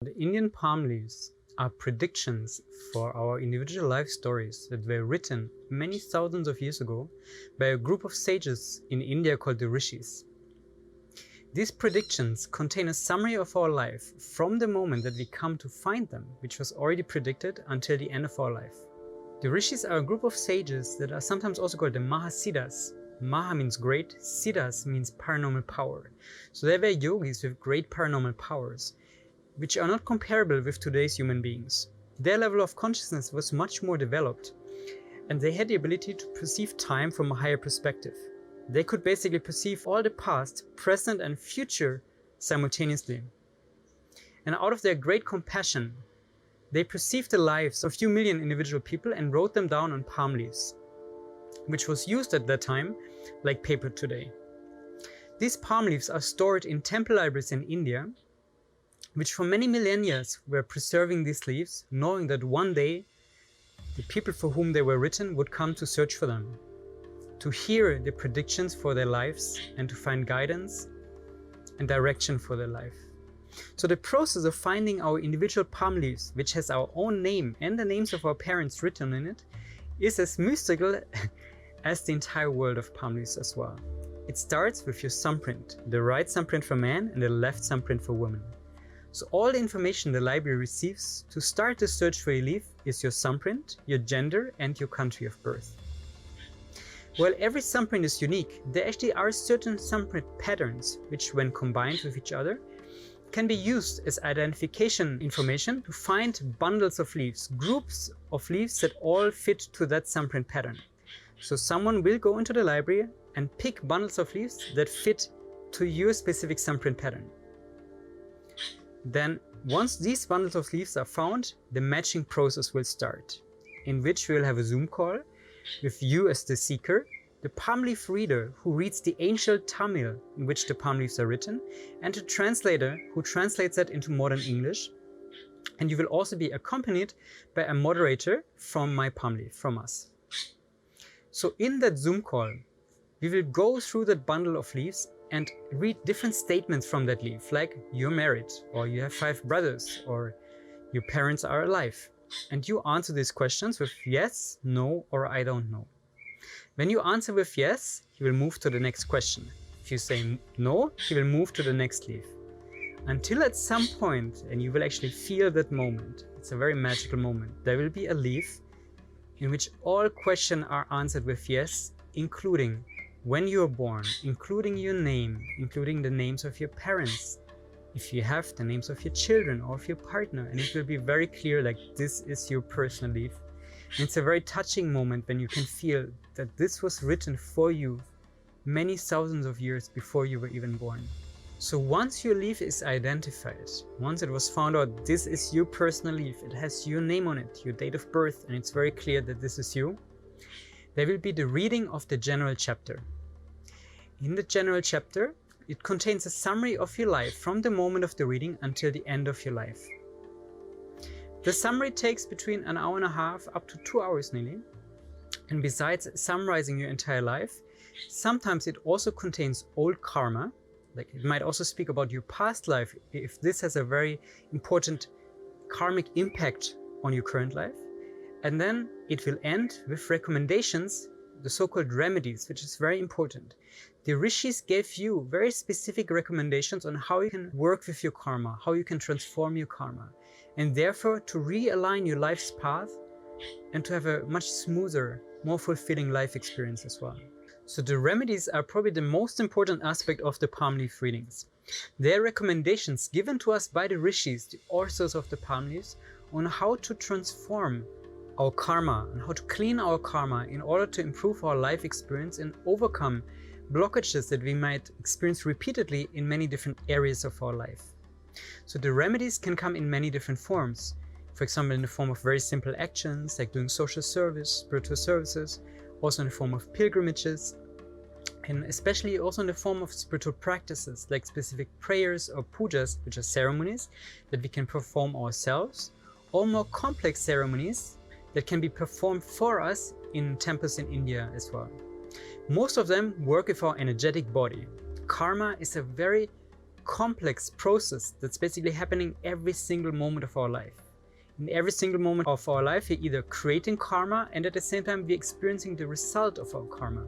The Indian palm leaves are predictions for our individual life stories that were written many thousands of years ago by a group of sages in India called the Rishis. These predictions contain a summary of our life from the moment that we come to find them, which was already predicted, until the end of our life. The Rishis are a group of sages that are sometimes also called the Mahasiddhas. Maha means great, Siddhas means paranormal power. So they were yogis with great paranormal powers, which are not comparable with today's human beings. Their level of consciousness was much more developed, and they had the ability to perceive time from a higher perspective. They could basically perceive all the past, present and future simultaneously. And out of their great compassion, they perceived the lives of a few million individual people and wrote them down on palm leaves, which was used at that time like paper today. These palm leaves are stored in temple libraries in India, which for many millennia were preserving these leaves, knowing that one day the people for whom they were written would come to search for them, to hear the predictions for their lives and to find guidance and direction for their life. So the process of finding our individual palm leaves, which has our own name and the names of our parents written in it, is as mystical as the entire world of palm leaves as well. It starts with your thumbprint, the right thumbprint for man and the left thumbprint for woman. So all the information the library receives to start the search for your leaf is your thumbprint, your gender and your country of birth. While every thumbprint is unique, there actually are certain thumbprint patterns which, when combined with each other, can be used as identification information to find bundles of leaves, groups of leaves that all fit to that thumbprint pattern. So someone will go into the library and pick bundles of leaves that fit to your specific thumbprint pattern. Then, once these bundles of leaves are found, the matching process will start, in which we will have a Zoom call with you as the seeker, the palm leaf reader who reads the ancient Tamil in which the palm leaves are written, and the translator who translates that into modern English. And you will also be accompanied by a moderator from my palm leaf, from us. So in that Zoom call, we will go through that bundle of leaves and read different statements from that leaf, like you're married, or you have 5 brothers, or your parents are alive. And you answer these questions with yes, no, or I don't know. When you answer with yes, he will move to the next question. If you say no, he will move to the next leaf. Until at some point, and you will actually feel that moment, it's a very magical moment, there will be a leaf in which all questions are answered with yes, including when you were born, including your name, including the names of your parents, if you have the names of your children or of your partner, and it will be very clear like this is your personal leaf. And it's a very touching moment when you can feel that this was written for you many thousands of years before you were even born. So once your leaf is identified, once it was found out this is your personal leaf, it has your name on it, your date of birth, and it's very clear that this is you, there will be the reading of the general chapter. In the general chapter, it contains a summary of your life from the moment of the reading until the end of your life. The summary takes between an hour and a half up to 2 hours nearly. And besides summarizing your entire life, sometimes it also contains old karma. Like it might also speak about your past life if this has a very important karmic impact on your current life. And then it will end with recommendations, the so-called remedies, which is very important. The Rishis gave you very specific recommendations on how you can work with your karma, how you can transform your karma, and therefore to realign your life's path and to have a much smoother, more fulfilling life experience as well. So the remedies are probably the most important aspect of the palm leaf readings. They are recommendations given to us by the Rishis, the authors of the palm leaves, on how to transform our karma and how to clean our karma in order to improve our life experience and overcome blockages that we might experience repeatedly in many different areas of our life. So the remedies can come in many different forms. For example, in the form of very simple actions like doing social service, spiritual services, also in the form of pilgrimages, and especially also in the form of spiritual practices like specific prayers or pujas, which are ceremonies that we can perform ourselves, or more complex ceremonies that can be performed for us in temples in India as well. Most of them work with our energetic body. Karma is a very complex process that's basically happening every single moment of our life. In every single moment of our life, we're either creating karma and at the same time we're experiencing the result of our karma.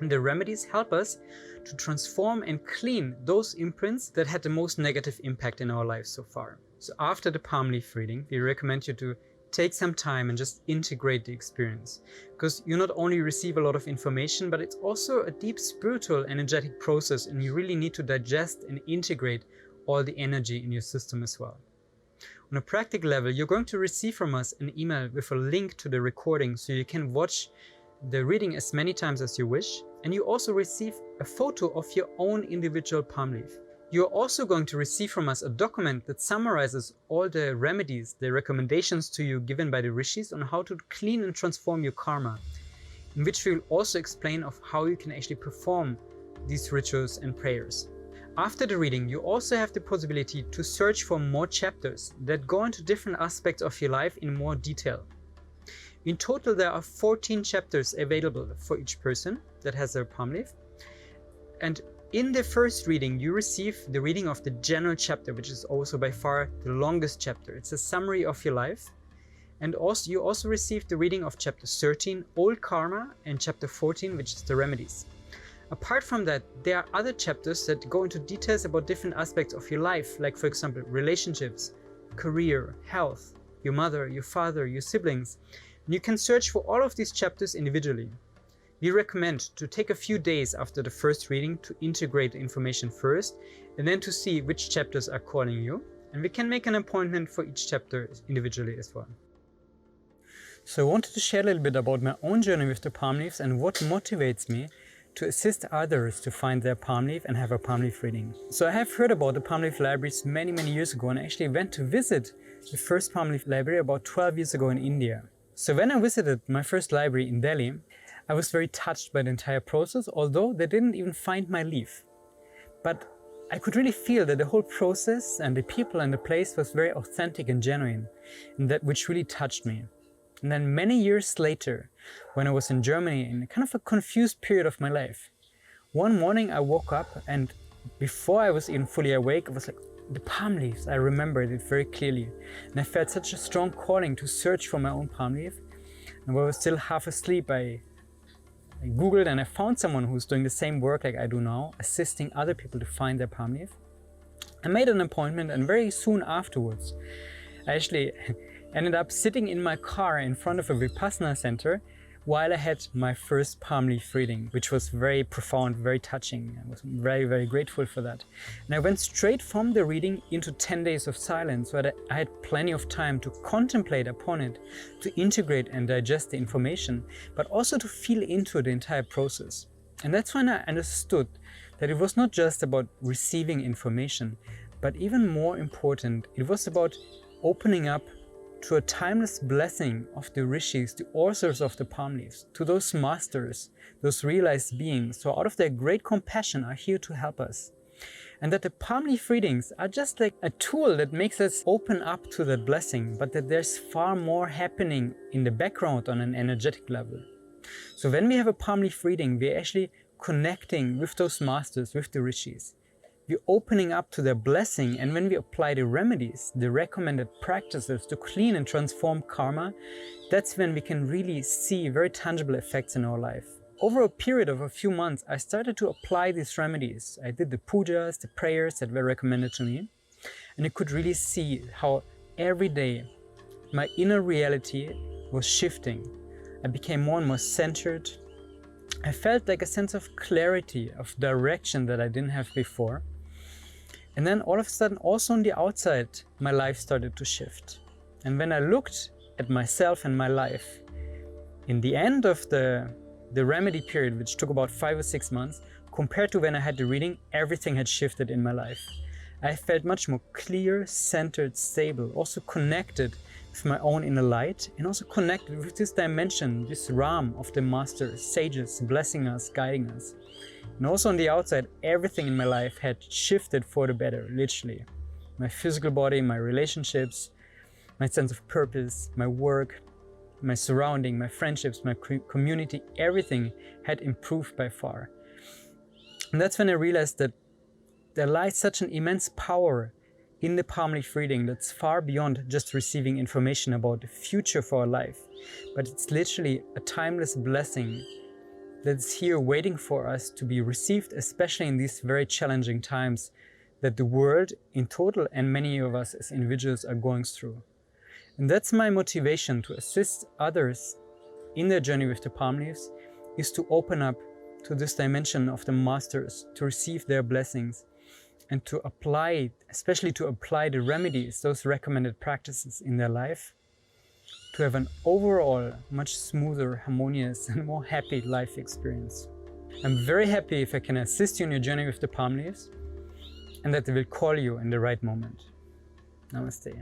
And the remedies help us to transform and clean those imprints that had the most negative impact in our lives so far. So after the palm leaf reading, we recommend you to take some time and just integrate the experience, because you not only receive a lot of information, but it's also a deep spiritual energetic process, and you really need to digest and integrate all the energy in your system as well. On a practical level, you're going to receive from us an email with a link to the recording so you can watch the reading as many times as you wish, and you also receive a photo of your own individual palm leaf. You're also going to receive from us a document that summarizes all the remedies, the recommendations to you given by the Rishis on how to clean and transform your karma, in which we will also explain of how you can actually perform these rituals and prayers. After the reading, you also have the possibility to search for more chapters that go into different aspects of your life in more detail. In total, there are 14 chapters available for each person that has their palm leaf. And in the first reading, you receive the reading of the general chapter, which is also by far the longest chapter. It's a summary of your life. And also, you also receive the reading of chapter 13, Old Karma, and chapter 14, which is the remedies. Apart from that, there are other chapters that go into details about different aspects of your life, like for example, relationships, career, health, your mother, your father, your siblings. And you can search for all of these chapters individually. We recommend to take a few days after the first reading to integrate the information first, and then to see which chapters are calling you. And we can make an appointment for each chapter individually as well. So I wanted to share a little bit about my own journey with the palm leaves and what motivates me to assist others to find their palm leaf and have a palm leaf reading. So I have heard about the palm leaf libraries many years ago, and I actually went to visit the first palm leaf library about 12 years ago in India. So when I visited my first library in Delhi, I was very touched by the entire process, although they didn't even find my leaf. But I could really feel that the whole process and the people and the place was very authentic and genuine, and that which really touched me. And then many years later, when I was in Germany in kind of a confused period of my life, one morning I woke up, and before I was even fully awake, I was like, the palm leaves, I remembered it very clearly. And I felt such a strong calling to search for my own palm leaf. And while I was still half asleep, I Googled and I found someone who's doing the same work like I do now, assisting other people to find their palm leaf. I made an appointment, and very soon afterwards, I actually ended up sitting in my car in front of a Vipassana center while I had my first palm leaf reading, which was very profound, very touching. I was very grateful for that. And I went straight from the reading into 10 days of silence, where I had plenty of time to contemplate upon it, to integrate and digest the information, but also to feel into the entire process. And that's when I understood that it was not just about receiving information, but even more important, it was about opening up to a timeless blessing of the Rishis, the authors of the palm leaves, to those masters, those realized beings who out of their great compassion are here to help us. And that the palm leaf readings are just like a tool that makes us open up to that blessing, but that there's far more happening in the background on an energetic level. So when we have a palm leaf reading, we're actually connecting with those masters, with the Rishis. We're opening up to their blessing, and when we apply the remedies, the recommended practices to clean and transform karma, that's when we can really see very tangible effects in our life. Over a period of a few months, I started to apply these remedies. I did the pujas, the prayers that were recommended to me, and I could really see how every day my inner reality was shifting. I became more and more centered. I felt like a sense of clarity, of direction that I didn't have before. And then all of a sudden, also on the outside, my life started to shift. And when I looked at myself and my life, in the end of the remedy period, which took about 5 or 6 months, compared to when I had the reading, everything had shifted in my life. I felt much more clear, centered, stable, also connected with my own inner light, and also connected with this dimension, this realm of the masters, sages, blessing us, guiding us. And also on the outside, everything in my life had shifted for the better, literally. My physical body, my relationships, my sense of purpose, my work, my surrounding, my friendships, my community, everything had improved by far. And that's when I realized that there lies such an immense power in the palm leaf reading that's far beyond just receiving information about the future for our life, but it's literally a timeless blessing that's here waiting for us to be received, especially in these very challenging times that the world in total and many of us as individuals are going through. And that's my motivation to assist others in their journey with the palm leaves, is to open up to this dimension of the masters, to receive their blessings, and to apply, especially to apply the remedies, those recommended practices in their life, to have an overall much smoother, harmonious, and more happy life experience. I'm very happy if I can assist you in your journey with the palm leaves, and that they will call you in the right moment. Namaste.